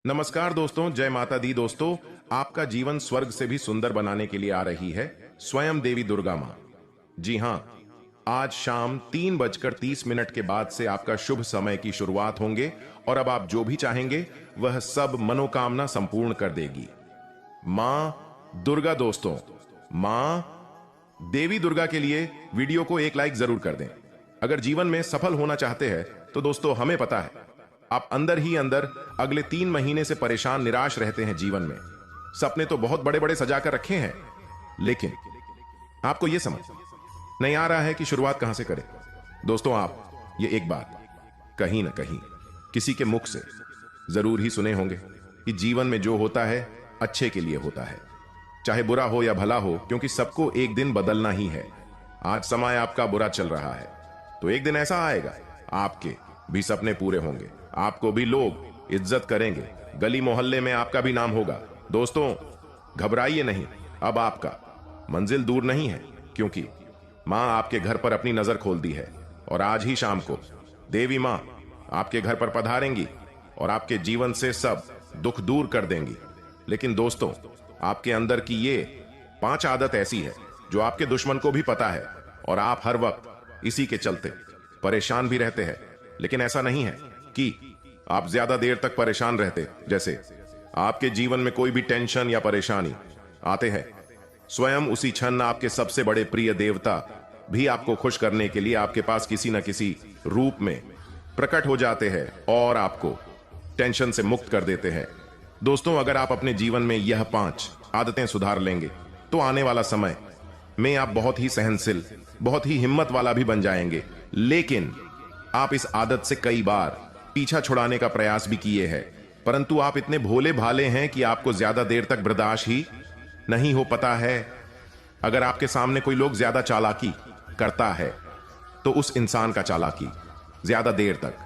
नमस्कार दोस्तों, जय माता दी। दोस्तों, आपका जीवन स्वर्ग से भी सुंदर बनाने के लिए आ रही है स्वयं देवी दुर्गा माँ। जी हाँ, आज शाम 3:30 के बाद से आपका शुभ समय की शुरुआत होंगे और अब आप जो भी चाहेंगे वह सब मनोकामना संपूर्ण कर देगी माँ दुर्गा। दोस्तों, माँ देवी दुर्गा के लिए वीडियो को एक लाइक जरूर कर दें। अगर जीवन में सफल होना चाहते हैं तो दोस्तों, हमें पता है आप अंदर ही अंदर अगले 3 महीने से परेशान निराश रहते हैं। जीवन में सपने तो बहुत बड़े बड़े सजा कर रखे हैं, लेकिन आपको यह समझ नहीं आ रहा है कि शुरुआत कहां से करें। दोस्तों, आप ये एक बात कहीं ना कहीं किसी के मुख से जरूर ही सुने होंगे कि जीवन में जो होता है अच्छे के लिए होता है, चाहे बुरा हो या भला हो, क्योंकि सबको एक दिन बदलना ही है। आज समय आपका बुरा चल रहा है तो एक दिन ऐसा आएगा आपके भी सपने पूरे होंगे, आपको भी लोग इज्जत करेंगे, गली मोहल्ले में आपका भी नाम होगा। दोस्तों, घबराइए नहीं, अब आपका मंजिल दूर नहीं है, क्योंकि मां आपके घर पर अपनी नजर खोल दी है और आज ही शाम को देवी मां आपके घर पर पधारेंगी और आपके जीवन से सब दुख दूर कर देंगी। लेकिन दोस्तों, आपके अंदर की ये 5 आदत ऐसी है जो आपके दुश्मन को भी पता है और आप हर वक्त इसी के चलते परेशान भी रहते हैं। लेकिन ऐसा नहीं है कि आप ज्यादा देर तक परेशान रहते, जैसे आपके जीवन में कोई भी टेंशन या परेशानी आते हैं, स्वयं उसी क्षण आपके सबसे बड़े प्रिय देवता भी आपको खुश करने के लिए आपके पास किसी न किसी रूप में प्रकट हो जाते हैं और आपको टेंशन से मुक्त कर देते हैं। दोस्तों, अगर आप अपने जीवन में यह 5 आदतें सुधार लेंगे तो आने वाला समय में आप बहुत ही सहनशील, बहुत ही हिम्मत वाला भी बन जाएंगे। लेकिन आप इस आदत से कई बार पीछा छुड़ाने का प्रयास भी किए हैं, परंतु आप इतने भोले भाले हैं कि आपको ज्यादा देर तक बर्दाश्त ही नहीं हो पता है। अगर आपके सामने कोई लोग ज्यादा चालाकी करता है तो उस इंसान का चालाकी ज्यादा देर तक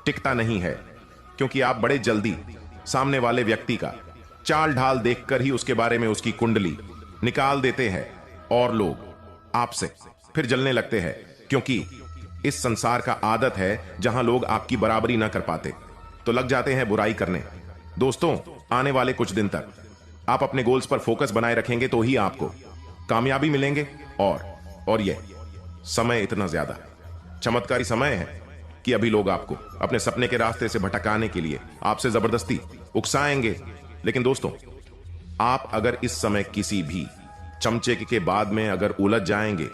टिकता नहीं है, क्योंकि आप बड़े जल्दी सामने वाले व्यक्ति का चाल ढाल देखकर ही उसके बारे में उसकी कुंडली निकाल देते हैं और लोग आपसे फिर जलने लगते हैं, क्योंकि इस संसार का आदत है जहां लोग आपकी बराबरी ना कर पाते तो लग जाते हैं बुराई करने। दोस्तों, आने वाले कुछ दिन तक आप अपने गोल्स पर फोकस बनाए रखेंगे तो ही आपको कामयाबी मिलेंगे। और ये समय इतना ज्यादा चमत्कारी समय है कि अभी लोग आपको अपने सपने के रास्ते से भटकाने के लिए आपसे जबरदस्ती उकसाएंगे। लेकिन दोस्तों, आप अगर इस समय किसी भी चमचे के बाद में अगर उलझ जाएंगे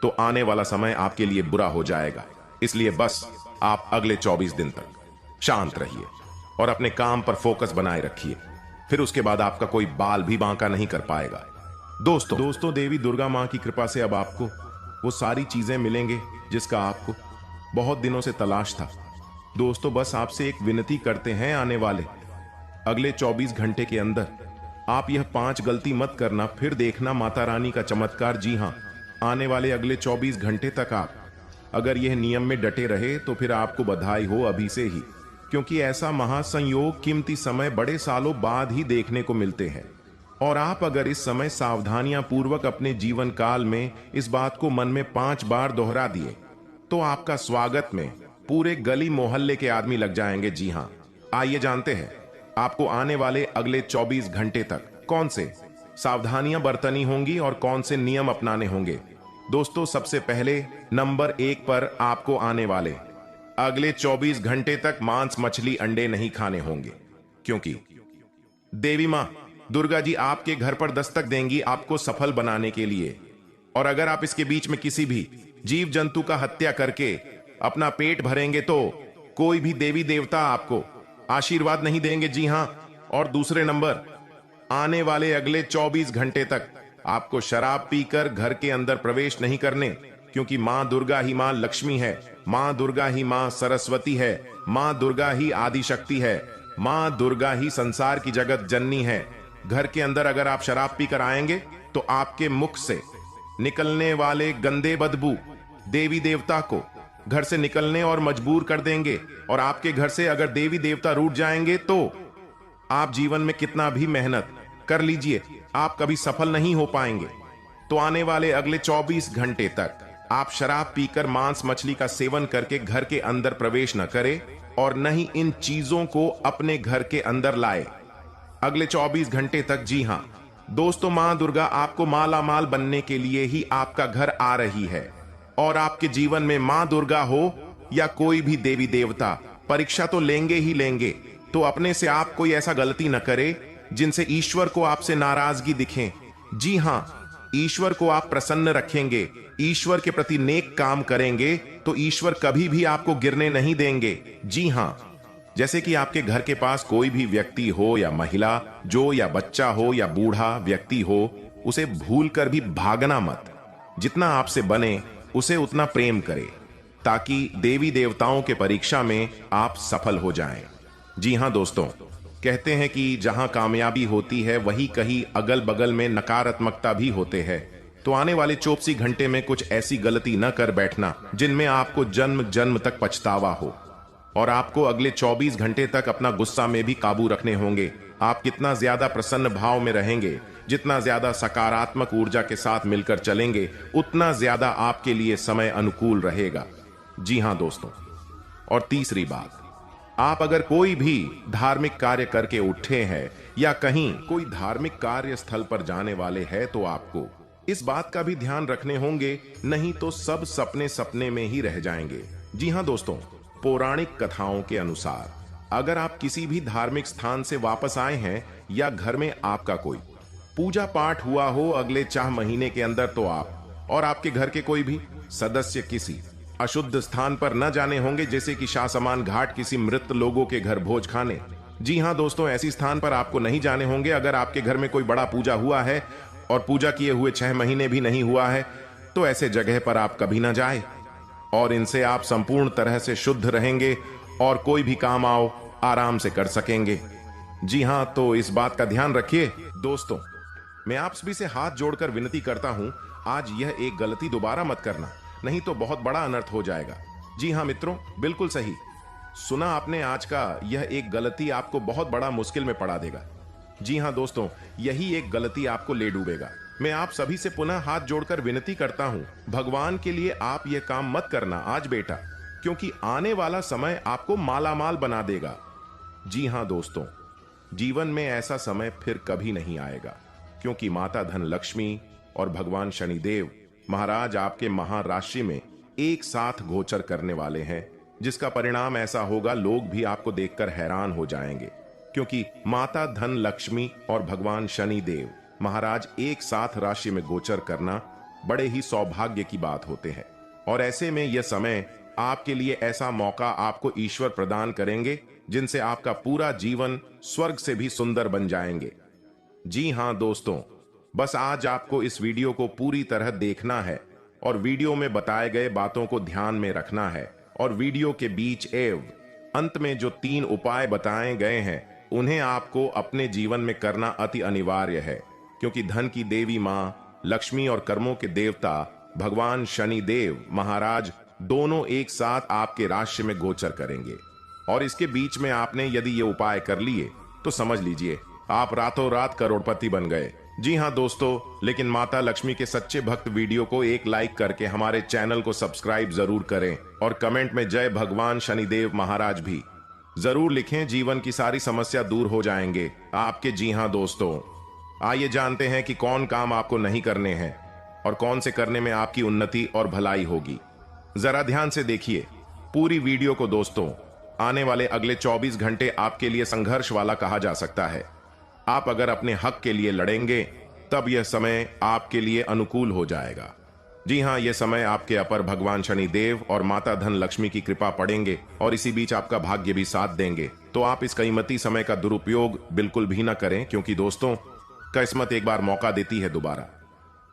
तो आने वाला समय आपके लिए बुरा हो जाएगा। इसलिए बस आप अगले 24 दिन तक शांत रहिए और अपने काम पर फोकस बनाए रखिए, फिर उसके बाद आपका कोई बाल भी बांका नहीं कर पाएगा। दोस्तों, देवी दुर्गा मां की कृपा से अब आपको वो सारी चीजें मिलेंगे जिसका आपको बहुत दिनों से तलाश था। दोस्तों, बस आपसे एक विनती करते हैं, आने वाले अगले 24 घंटे के अंदर आप यह 5 गलती मत करना, फिर देखना माता रानी का चमत्कार। जी हां, आने वाले अगले 24 घंटे तक आप अगर यह नियम में डटे रहे तो फिर आपको बधाई हो अभी से ही, क्योंकि ऐसा महासंयोग कीमती समय बड़े सालों बाद ही देखने को मिलते हैं। और आप अगर इस समय सावधानियां पूर्वक अपने जीवन काल में इस बात को मन में 5 बार दोहरा दिए तो आपका स्वागत में पूरे गली मोहल्ले के आदमी लग जाएंगे। जी हां, आइए जानते हैं आपको आने वाले अगले 24 घंटे तक कौन से सावधानियां बरतनी होंगी और कौन से नियम अपनाने होंगे। दोस्तों, सबसे पहले नंबर 1 पर आपको आने वाले अगले 24 घंटे तक मांस, मछली, अंडे नहीं खाने होंगे, क्योंकि देवी मां दुर्गा जी आपके घर पर दस्तक देंगी आपको सफल बनाने के लिए। और अगर आप इसके बीच में किसी भी जीव जंतु का हत्या करके अपना पेट भरेंगे तो कोई भी देवी देवता आपको आशीर्वाद नहीं देंगे। जी हां, और दूसरे नंबर, आने वाले अगले 24 घंटे तक आपको शराब पीकर घर के अंदर प्रवेश नहीं करने, क्योंकि मां दुर्गा ही मां लक्ष्मी है, मां दुर्गा ही मां सरस्वती है, मां दुर्गा ही आदि शक्ति है, मां दुर्गा ही संसार की जगत जननी है। घर के अंदर अगर आप शराब पीकर आएंगे तो आपके मुख से निकलने वाले गंदे बदबू देवी देवता को घर से निकलने और मजबूर कर देंगे, और आपके घर से अगर देवी देवता रूठ जाएंगे तो आप जीवन में कितना भी मेहनत कर लीजिए, आप कभी सफल नहीं हो पाएंगे। तो आने वाले अगले 24 घंटे तक आप शराब पीकर, मांस मछली का सेवन करके घर के अंदर प्रवेश न करें और न ही इन चीजों को अपने घर के अंदर लाए। अगले 24 घंटे तक। जी हां दोस्तों, मां दुर्गा आपको माला माल बनने के लिए ही आपका घर आ रही है। और आपके जीवन में मां दुर्गा हो या कोई भी देवी देवता, परीक्षा तो लेंगे ही लेंगे। तो अपने से आप कोई ऐसा गलती न करे जिनसे ईश्वर को आपसे नाराजगी दिखे। जी हां, ईश्वर को आप प्रसन्न रखेंगे, ईश्वर के प्रति नेक काम करेंगे तो ईश्वर कभी भी आपको गिरने नहीं देंगे। जी हां, जैसे कि आपके घर के पास कोई भी व्यक्ति हो या महिला, जो या बच्चा हो या बूढ़ा व्यक्ति हो, उसे भूलकर भी भागना मत। जितना आपसे बने उसे उतना प्रेम करे, ताकि देवी देवताओं के परीक्षा में आप सफल हो जाएं। जी हां दोस्तों, कहते हैं कि जहां कामयाबी होती है वहीं कहीं अगल बगल में नकारात्मकता भी होते हैं। तो आने वाले 24 घंटे में कुछ ऐसी गलती न कर बैठना जिनमें आपको जन्म जन्म तक पछतावा हो। और आपको अगले 24 घंटे तक अपना गुस्सा में भी काबू रखने होंगे। आप कितना ज्यादा प्रसन्न भाव में रहेंगे, जितना ज्यादा सकारात्मक ऊर्जा के साथ मिलकर चलेंगे, उतना ज्यादा आपके लिए समय अनुकूल रहेगा। जी हां दोस्तों, और तीसरी बात, आप अगर कोई भी धार्मिक कार्य करके उठे हैं या कहीं कोई धार्मिक कार्य स्थल पर जाने वाले हैं, तो आपको इस बात का भी ध्यान रखने होंगे, नहीं तो सब सपने सपने में ही रह जाएंगे। जी हां दोस्तों, पौराणिक कथाओं के अनुसार अगर आप किसी भी धार्मिक स्थान से वापस आए हैं या घर में आपका कोई पूजा पाठ हुआ हो अगले 4 महीने के अंदर, तो आप और आपके घर के कोई भी सदस्य किसी अशुद्ध स्थान पर न जाने होंगे, जैसे कि शासमान घाट किसी मृत लोगों के घर भोज खाने। जी हां दोस्तों, ऐसी स्थान पर आपको नहीं जाने होंगे। अगर आपके घर में कोई बड़ा पूजा हुआ है और पूजा किए हुए 6 महीने भी नहीं हुआ है, तो ऐसे जगह पर आप कभी ना जाए, और इनसे आप संपूर्ण तरह से शुद्ध रहेंगे और कोई भी काम आओ आराम से कर सकेंगे। जी हां, तो इस बात का ध्यान रखिए। दोस्तों, मैं आप सभी से हाथ जोड़कर विनती करता हूं, आज यह एक गलती दोबारा मत करना, नहीं तो बहुत बड़ा अनर्थ हो जाएगा। जी हां मित्रों, बिल्कुल सही सुना आपने। आज का यह एक गलती आपको बहुत बड़ा मुश्किल में पड़ा देगा। जी हां दोस्तों, यही एक गलती आपको ले डूबेगा। मैं आप सभी से पुनः हाथ जोड़कर विनती करता हूं, भगवान के लिए आप यह काम मत करना आज बेटा, क्योंकि आने वाला समय आपको मालामाल बना देगा। जी हां दोस्तों, जीवन में ऐसा समय फिर कभी नहीं आएगा, क्योंकि माता धन लक्ष्मी और भगवान शनिदेव महाराज आपके महाराशि में एक साथ गोचर करने वाले हैं, जिसका परिणाम ऐसा होगा, लोग भी आपको देखकर हैरान हो जाएंगे, क्योंकि माता धन लक्ष्मी और भगवान शनिदेव महाराज एक साथ राशि में गोचर करना बड़े ही सौभाग्य की बात होते हैं। और ऐसे में यह समय आपके लिए ऐसा मौका आपको ईश्वर प्रदान करेंगे, जिनसे आपका पूरा जीवन स्वर्ग से भी सुंदर बन जाएंगे। जी हां दोस्तों, बस आज आपको इस वीडियो को पूरी तरह देखना है और वीडियो में बताए गए बातों को ध्यान में रखना है, और वीडियो के बीच एवं अंत में जो 3 उपाय बताए गए हैं, उन्हें आपको अपने जीवन में करना अति अनिवार्य है, क्योंकि धन की देवी मां लक्ष्मी और कर्मों के देवता भगवान शनिदेव महाराज दोनों एक साथ आपके राशि में गोचर करेंगे। और इसके बीच में आपने यदि ये उपाय कर लिए तो समझ लीजिए आप रातों रात करोड़पति बन गए। जी हां दोस्तों, लेकिन माता लक्ष्मी के सच्चे भक्त वीडियो को एक लाइक करके हमारे चैनल को सब्सक्राइब जरूर करें, और कमेंट में जय भगवान शनिदेव महाराज भी जरूर लिखें। जीवन की सारी समस्या दूर हो जाएंगे आपके। जी हां दोस्तों, आइए जानते हैं कि कौन काम आपको नहीं करने हैं और कौन से करने में आपकी उन्नति और भलाई होगी। जरा ध्यान से देखिए पूरी वीडियो को दोस्तों। आने वाले अगले 24 घंटे आपके लिए संघर्ष वाला कहा जा सकता है। आप अगर अपने हक के लिए लड़ेंगे तब यह समय आपके लिए अनुकूल हो जाएगा। जी हां, यह समय आपके अपर भगवान शनिदेव और माता धन लक्ष्मी की कृपा पड़ेंगे, और इसी बीच आपका भाग्य भी साथ देंगे। तो आप इस कीमती समय का दुरुपयोग बिल्कुल भी ना करें, क्योंकि दोस्तों किस्मत एक बार मौका देती है दोबारा।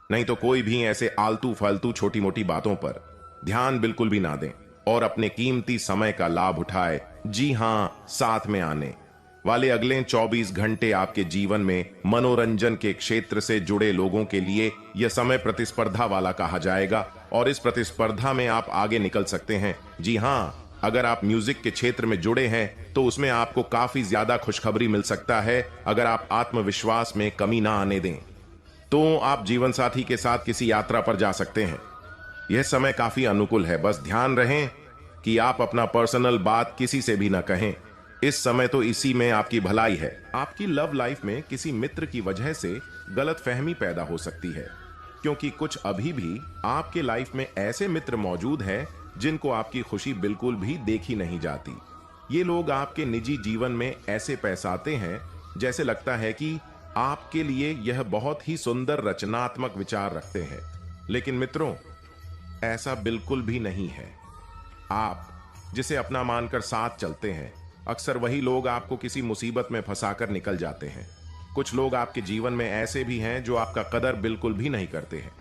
नहीं तो कोई भी ऐसे आलतू फालतू छोटी मोटी बातों पर ध्यान बिल्कुल भी ना दें और अपने कीमती समय का लाभ उठाए। जी हां, साथ में आने वाले अगले 24 घंटे आपके जीवन में मनोरंजन के क्षेत्र से जुड़े लोगों के लिए यह समय प्रतिस्पर्धा वाला कहा जाएगा, और इस प्रतिस्पर्धा में आप आगे निकल सकते हैं। जी हां, अगर आप म्यूजिक के क्षेत्र में जुड़े हैं तो उसमें आपको काफी ज्यादा खुशखबरी मिल सकता है। अगर आप आत्मविश्वास में कमी ना आने दें तो आप जीवन साथी के साथ किसी यात्रा पर जा सकते हैं। यह समय काफी अनुकूल है, बस ध्यान रहें कि आप अपना पर्सनल बात किसी से भी ना कहें। इस समय तो इसी में आपकी भलाई है। आपकी लव लाइफ में किसी मित्र की वजह से गलतफहमी पैदा हो सकती है, क्योंकि कुछ अभी भी आपके लाइफ में ऐसे मित्र मौजूद हैं जिनको आपकी खुशी बिल्कुल भी देखी नहीं जाती। ये लोग आपके निजी जीवन में ऐसे पैसाते हैं जैसे लगता है कि आपके लिए यह बहुत ही सुंदर रचनात्मक विचार रखते हैं, लेकिन मित्रों, ऐसा बिल्कुल भी नहीं है। आप जिसे अपना मानकर साथ चलते हैं, अक्सर वही लोग आपको किसी मुसीबत में फंसाकर निकल जाते हैं। कुछ लोग आपके जीवन में ऐसे भी हैं जो आपका कदर बिल्कुल भी नहीं करते हैं।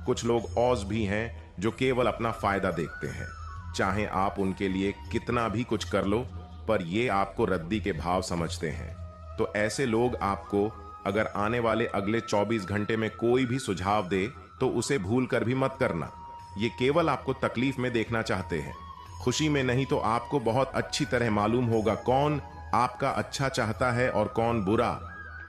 कुछ लोग औज भी हैं जो केवल अपना फायदा देखते हैं, चाहे आप उनके लिए कितना भी कुछ कर लो, पर ये आपको रद्दी के भाव समझते हैं। तो ऐसे लोग आपको अगर आने वाले अगले 24 घंटे में कोई भी सुझाव दे तो उसे भूल कर भी मत करना। ये केवल आपको तकलीफ में देखना चाहते हैं, खुशी में नहीं। तो आपको बहुत अच्छी तरह मालूम होगा कौन आपका अच्छा चाहता है और कौन बुरा।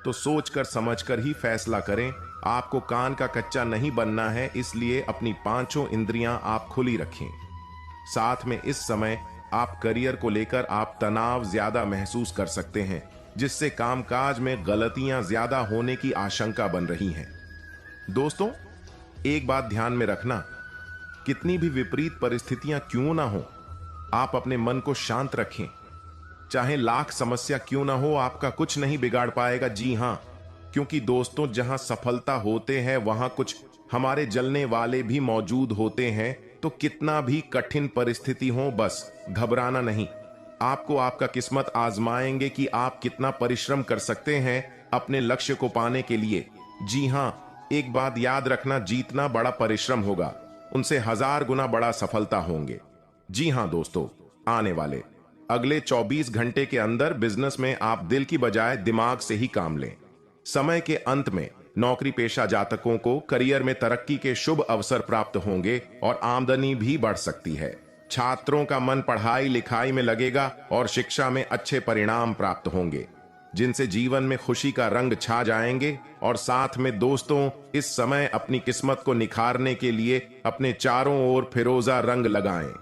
तो सोचकर समझकर ही फैसला करें। आपको कान का कच्चा नहीं बनना है, इसलिए अपनी पांचों इंद्रियां आप खुली रखें। साथ में इस समय आप करियर को लेकर आप तनाव ज्यादा महसूस कर सकते हैं, जिससे कामकाज में गलतियां ज्यादा होने की आशंका बन रही हैं। दोस्तों, एक बात ध्यान में रखना, कितनी भी विपरीत परिस्थितियां क्यों ना हो, आप अपने मन को शांत रखें। चाहे लाख समस्या क्यों ना हो, आपका कुछ नहीं बिगाड़ पाएगा। जी हां, क्योंकि दोस्तों, जहां सफलता होते हैं वहां कुछ हमारे जलने वाले भी मौजूद होते हैं। तो कितना भी कठिन परिस्थिति हो, बस घबराना नहीं। आपको आपका किस्मत आजमाएंगे कि आप कितना परिश्रम कर सकते हैं अपने लक्ष्य को पाने के लिए। जी हां, एक बात याद रखना, जीतना बड़ा परिश्रम होगा, उनसे 1000 गुना बड़ा सफलता होंगे। जी हां दोस्तों, आने वाले अगले 24 घंटे के अंदर बिजनेस में आप दिल की बजाय दिमाग से ही काम लें। समय के अंत में नौकरी पेशा जातकों को करियर में तरक्की के शुभ अवसर प्राप्त होंगे और आमदनी भी बढ़ सकती है। छात्रों का मन पढ़ाई लिखाई में लगेगा और शिक्षा में अच्छे परिणाम प्राप्त होंगे, जिनसे जीवन में खुशी का रंग छा जाएंगे। और साथ में दोस्तों, इस समय अपनी किस्मत को निखारने के लिए अपने चारों ओर फिरोजा रंग लगाएं,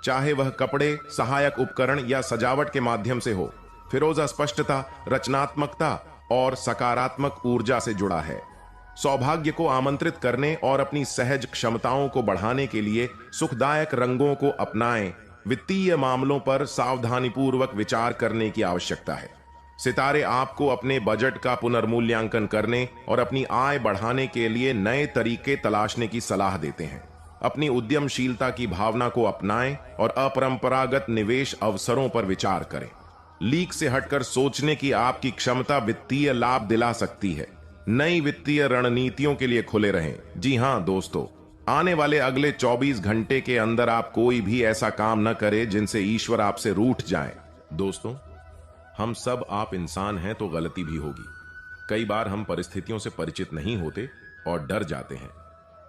चाहे वह कपड़े, सहायक उपकरण या सजावट के माध्यम से हो। फिरोजा स्पष्टता, रचनात्मकता और सकारात्मक ऊर्जा से जुड़ा है। सौभाग्य को आमंत्रित करने और अपनी सहज क्षमताओं को बढ़ाने के लिए सुखदायक रंगों को अपनाएं। वित्तीय मामलों पर सावधानीपूर्वक विचार करने की आवश्यकता है। सितारे आपको अपने बजट का पुनर्मूल्यांकन करने और अपनी आय बढ़ाने के लिए नए तरीके तलाशने की सलाह देते हैं। अपनी उद्यमशीलता की भावना को अपनाएं और अपरंपरागत निवेश अवसरों पर विचार करें। लीक से हटकर सोचने की आपकी क्षमता वित्तीय लाभ दिला सकती है। नई वित्तीय रणनीतियों के लिए खुले रहें। जी हां दोस्तों, आने वाले अगले 24 घंटे के अंदर आप कोई भी ऐसा काम न करें जिनसे ईश्वर आपसे रूठ जाए। दोस्तों, हम सब आप इंसान हैं तो गलती भी होगी। कई बार हम परिस्थितियों से परिचित नहीं होते और डर जाते हैं।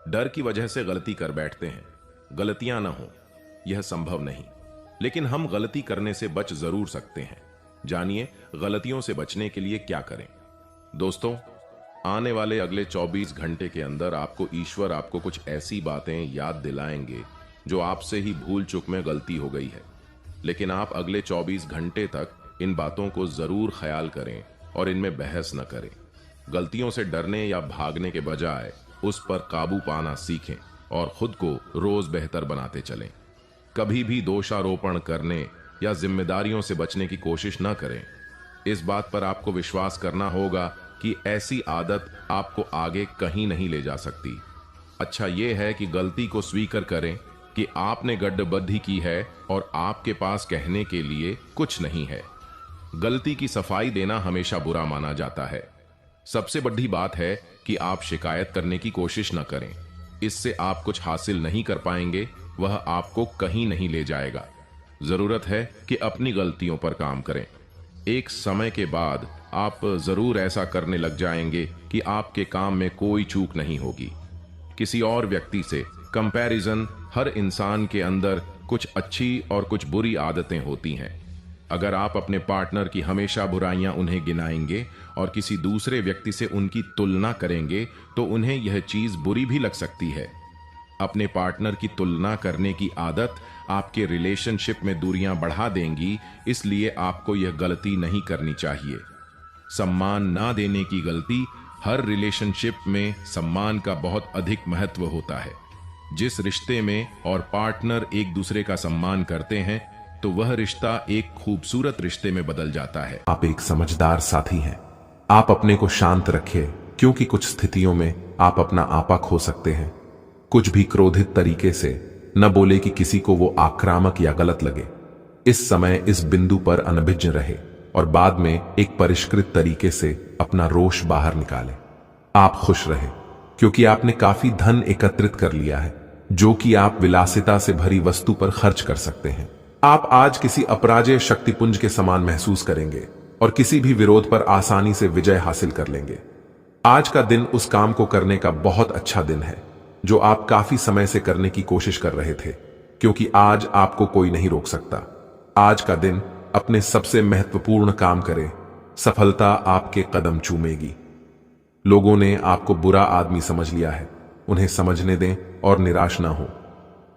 डर की वजह से गलती कर बैठते हैं। गलतियां ना हो, यह संभव नहीं, लेकिन हम गलती करने से बच जरूर सकते हैं। जानिए गलतियों से बचने के लिए क्या करें। दोस्तों, आने वाले अगले 24 घंटे के अंदर आपको ईश्वर आपको कुछ ऐसी बातें याद दिलाएंगे जो आपसे ही भूल चूक में गलती हो गई है, लेकिन आप अगले 24 घंटे तक इन बातों को जरूर ख्याल करें और इनमें बहस न करें। गलतियों से डरने या भागने के बजाय उस पर काबू पाना सीखें और खुद को रोज बेहतर बनाते चलें। कभी भी दोषारोपण करने या जिम्मेदारियों से बचने की कोशिश न करें। इस बात पर आपको विश्वास करना होगा कि ऐसी आदत आपको आगे कहीं नहीं ले जा सकती। अच्छा यह है कि गलती को स्वीकार करें कि आपने गड्ढबद्धी की है और आपके पास कहने के लिए कुछ नहीं है। गलती की सफाई देना हमेशा बुरा माना जाता है। सबसे बड़ी बात है कि आप शिकायत करने की कोशिश न करें। इससे आप कुछ हासिल नहीं कर पाएंगे, वह आपको कहीं नहीं ले जाएगा। जरूरत है कि अपनी गलतियों पर काम करें। एक समय के बाद आप जरूर ऐसा करने लग जाएंगे कि आपके काम में कोई चूक नहीं होगी। किसी और व्यक्ति से कंपैरिजन, हर इंसान के अंदर कुछ अच्छी और कुछ बुरी आदतें होती हैं। अगर आप अपने पार्टनर की हमेशा बुराइयां उन्हें गिनाएंगे और किसी दूसरे व्यक्ति से उनकी तुलना करेंगे तो उन्हें यह चीज बुरी भी लग सकती है। अपने पार्टनर की तुलना करने की आदत आपके रिलेशनशिप में दूरियां बढ़ा देंगी, इसलिए आपको यह गलती नहीं करनी चाहिए। सम्मान ना देने की गलती। हर रिलेशनशिप में सम्मान का बहुत अधिक महत्व होता है। जिस रिश्ते में और पार्टनर एक दूसरे का सम्मान करते हैं तो वह रिश्ता एक खूबसूरत रिश्ते में बदल जाता है। आप एक समझदार साथी हैं। आप अपने को शांत रखिए, क्योंकि कुछ स्थितियों में आप अपना आपा खो सकते हैं। कुछ भी क्रोधित तरीके से न बोले कि किसी को वो आक्रामक या गलत लगे। इस समय इस बिंदु पर अनभिज्ञ रहे और बाद में एक परिष्कृत तरीके से अपना रोष बाहर निकालें। आप खुश रहे, क्योंकि आपने काफी धन एकत्रित कर लिया है, जो कि आप विलासिता से भरी वस्तु पर खर्च कर सकते हैं। आप आज किसी अपराजेय शक्तिपुंज के समान महसूस करेंगे और किसी भी विरोध पर आसानी से विजय हासिल कर लेंगे। आज का दिन उस काम को करने का बहुत अच्छा दिन है जो आप काफी समय से करने की कोशिश कर रहे थे, क्योंकि आज आपको कोई नहीं रोक सकता। आज का दिन अपने सबसे महत्वपूर्ण काम करें, सफलता आपके कदम चूमेगी। लोगों ने आपको बुरा आदमी समझ लिया है, उन्हें समझने दें और निराश ना हो।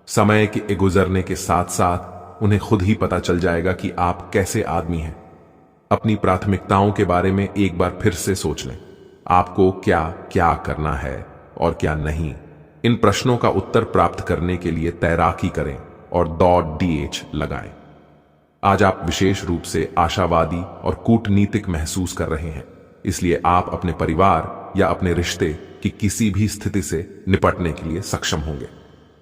समय के गुजरने के साथ साथ उन्हें खुद ही पता चल जाएगा कि आप कैसे आदमी हैं। अपनी प्राथमिकताओं के बारे में एक बार फिर से सोच लें। आपको क्या क्या करना है और क्या नहीं। इन प्रश्नों का उत्तर प्राप्त करने के लिए तैराकी करें और दौड़ DH लगाएं। आज आप विशेष रूप से आशावादी और कूटनीतिक महसूस कर रहे हैं, इसलिए आप अपने परिवार या अपने रिश्ते की किसी भी स्थिति से निपटने के लिए सक्षम होंगे।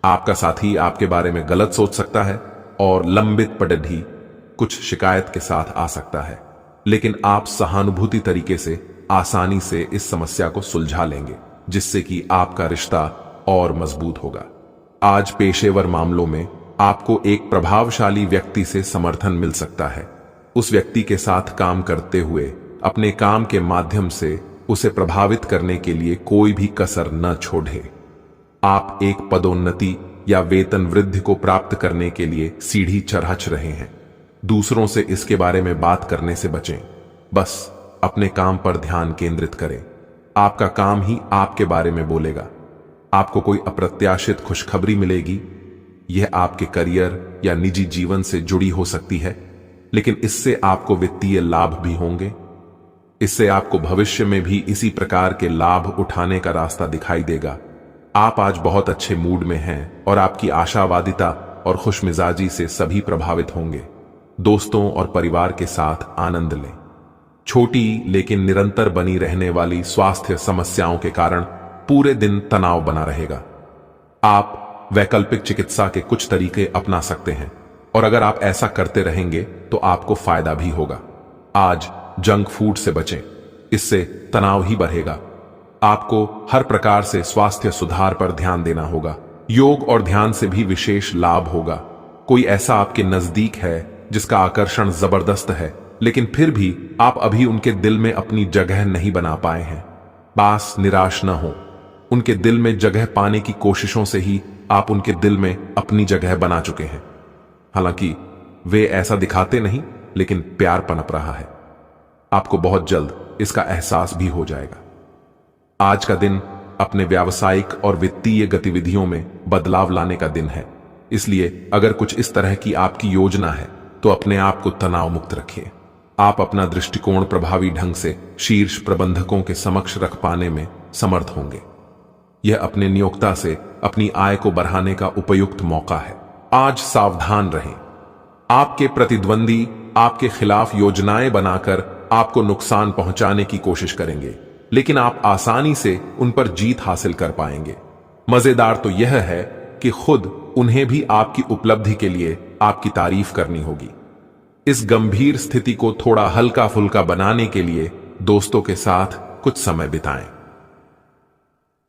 आपका साथी आपके बारे में गलत सोच सकता है और लंबित पड़े भी कुछ शिकायत के साथ आ सकता है, लेकिन आप सहानुभूति तरीके से आसानी से इस समस्या को सुलझा लेंगे, जिससे कि आपका रिश्ता और मजबूत होगा। आज पेशेवर मामलों में आपको एक प्रभावशाली व्यक्ति से समर्थन मिल सकता है। उस व्यक्ति के साथ काम करते हुए अपने काम के माध्यम से उसे प्रभावित करने के लिए कोई भी कसर न छोड़े। आप एक पदोन्नति या वेतन वृद्धि को प्राप्त करने के लिए सीढ़ी चढ़ रहे हैं। दूसरों से इसके बारे में बात करने से बचें। बस अपने काम पर ध्यान केंद्रित करें। आपका काम ही आपके बारे में बोलेगा। आपको कोई अप्रत्याशित खुशखबरी मिलेगी। यह आपके करियर या निजी जीवन से जुड़ी हो सकती है, लेकिन इससे आपको वित्तीय लाभ भी होंगे। इससे आपको भविष्य में भी इसी प्रकार के लाभ उठाने का रास्ता दिखाई देगा। आप आज बहुत अच्छे मूड में हैं और आपकी आशावादिता और खुशमिजाजी से सभी प्रभावित होंगे। दोस्तों और परिवार के साथ आनंद लें। छोटी लेकिन निरंतर बनी रहने वाली स्वास्थ्य समस्याओं के कारण पूरे दिन तनाव बना रहेगा। आप वैकल्पिक चिकित्सा के कुछ तरीके अपना सकते हैं और अगर आप ऐसा करते रहेंगे तो आपको फायदा भी होगा। आज जंक फूड से बचें, इससे तनाव ही बढ़ेगा। आपको हर प्रकार से स्वास्थ्य सुधार पर ध्यान देना होगा। योग और ध्यान से भी विशेष लाभ होगा। कोई ऐसा आपके नजदीक है जिसका आकर्षण जबरदस्त है, लेकिन फिर भी आप अभी उनके दिल में अपनी जगह नहीं बना पाए हैं। बस निराश न हो। उनके दिल में जगह पाने की कोशिशों से ही आप उनके दिल में अपनी जगह बना चुके हैं। हालांकि वे ऐसा दिखाते नहीं, लेकिन प्यार पनप रहा है। आपको बहुत जल्द इसका एहसास भी हो जाएगा। आज का दिन अपने व्यावसायिक और वित्तीय गतिविधियों में बदलाव लाने का दिन है, इसलिए अगर कुछ इस तरह की आपकी योजना है तो अपने आप को तनाव मुक्त रखिए। आप अपना दृष्टिकोण प्रभावी ढंग से शीर्ष प्रबंधकों के समक्ष रख पाने में समर्थ होंगे। यह अपने नियोक्ता से अपनी आय को बढ़ाने का उपयुक्त मौका है। आज सावधान रहें। आपके प्रतिद्वंदी आपके खिलाफ योजनाएं बनाकर आपको नुकसान पहुंचाने की कोशिश करेंगे, लेकिन आप आसानी से उन पर जीत हासिल कर पाएंगे। मजेदार तो यह है कि खुद उन्हें भी आपकी उपलब्धि के लिए आपकी तारीफ करनी होगी। इस गंभीर स्थिति को थोड़ा हल्का फुल्का बनाने के लिए दोस्तों के साथ कुछ समय बिताएं।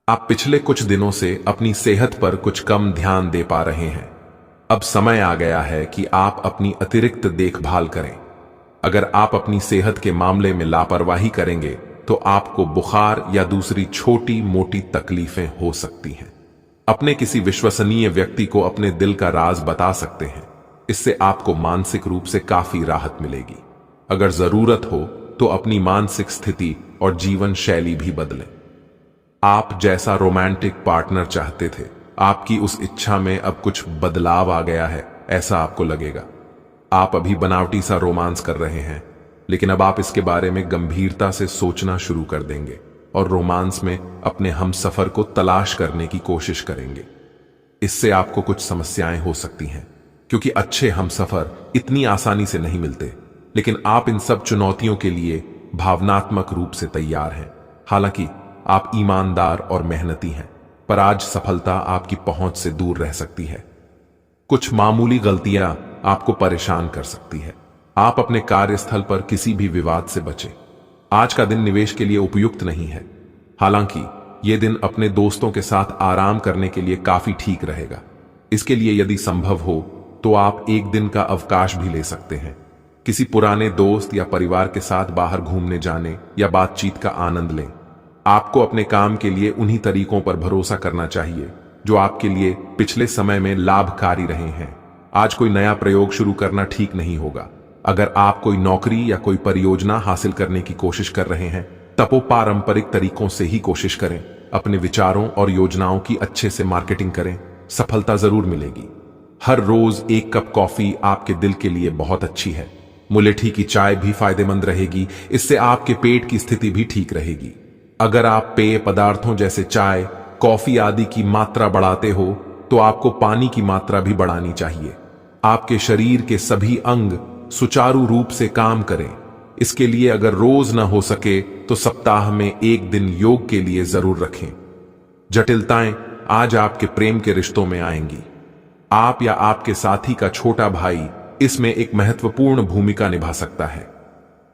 आप पिछले कुछ दिनों से अपनी सेहत पर कुछ कम ध्यान दे पा रहे हैं। अब समय आ गया है कि आप अपनी अतिरिक्त देखभाल करें। अगर आप अपनी सेहत के मामले में लापरवाही करेंगे तो आपको बुखार या दूसरी छोटी मोटी तकलीफें हो सकती हैं। अपने किसी विश्वसनीय व्यक्ति को अपने दिल का राज बता सकते हैं। इससे आपको मानसिक रूप से काफी राहत मिलेगी। अगर जरूरत हो तो अपनी मानसिक स्थिति और जीवन शैली भी बदलें। आप जैसा रोमांटिक पार्टनर चाहते थे आपकी उस इच्छा में अब कुछ बदलाव आ गया है, ऐसा आपको लगेगा। आप अभी बनावटी सा रोमांस कर रहे हैं, लेकिन अब आप इसके बारे में गंभीरता से सोचना शुरू कर देंगे और रोमांस में अपने हमसफर को तलाश करने की कोशिश करेंगे। इससे आपको कुछ समस्याएं हो सकती हैं, क्योंकि अच्छे हमसफर इतनी आसानी से नहीं मिलते, लेकिन आप इन सब चुनौतियों के लिए भावनात्मक रूप से तैयार हैं। हालांकि आप ईमानदार और मेहनती हैं, पर आज सफलता आपकी पहुंच से दूर रह सकती है। कुछ मामूली गलतियां आपको परेशान कर सकती है। आप अपने कार्यस्थल पर किसी भी विवाद से बचें। आज का दिन निवेश के लिए उपयुक्त नहीं है। हालांकि यह दिन अपने दोस्तों के साथ आराम करने के लिए काफी ठीक रहेगा। इसके लिए यदि संभव हो तो आप एक दिन का अवकाश भी ले सकते हैं। किसी पुराने दोस्त या परिवार के साथ बाहर घूमने जाने या बातचीत का आनंद लें। आपको अपने काम के लिए उन्हीं तरीकों पर भरोसा करना चाहिए जो आपके लिए पिछले समय में लाभकारी रहे हैं। आज कोई नया प्रयोग शुरू करना ठीक नहीं होगा। अगर आप कोई नौकरी या कोई परियोजना हासिल करने की कोशिश कर रहे हैं, तब वो पारंपरिक तरीकों से ही कोशिश करें। अपने विचारों और योजनाओं की अच्छे से मार्केटिंग करें, सफलता जरूर मिलेगी। हर रोज एक कप कॉफी आपके दिल के लिए बहुत अच्छी है। मुलेठी की चाय भी फायदेमंद रहेगी, इससे आपके पेट की स्थिति भी ठीक रहेगी। अगर आप पेय पदार्थों जैसे चाय, कॉफी आदि की मात्रा बढ़ाते हो, तो आपको पानी की मात्रा भी बढ़ानी चाहिए। आपके शरीर के सभी अंग सुचारू रूप से काम करें। इसके लिए अगर रोज न हो सके तो सप्ताह में एक दिन योग के लिए जरूर रखें। जटिलताएं आज आपके प्रेम के रिश्तों में आएंगी। आप या आपके साथी का छोटा भाई इसमें एक महत्वपूर्ण भूमिका निभा सकता है।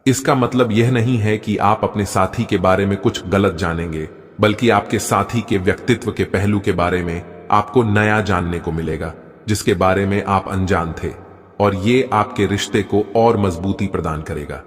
इसका मतलब यह नहीं है कि आप अपने साथी के बारे में कुछ गलत जानेंगे, बल्कि आपके साथी के व्यक्तित्व के पहलू के बारे में आपको नया जानने को मिलेगा, जिसके बारे में आप अनजान थे, और ये आपके रिश्ते को और मजबूती प्रदान करेगा।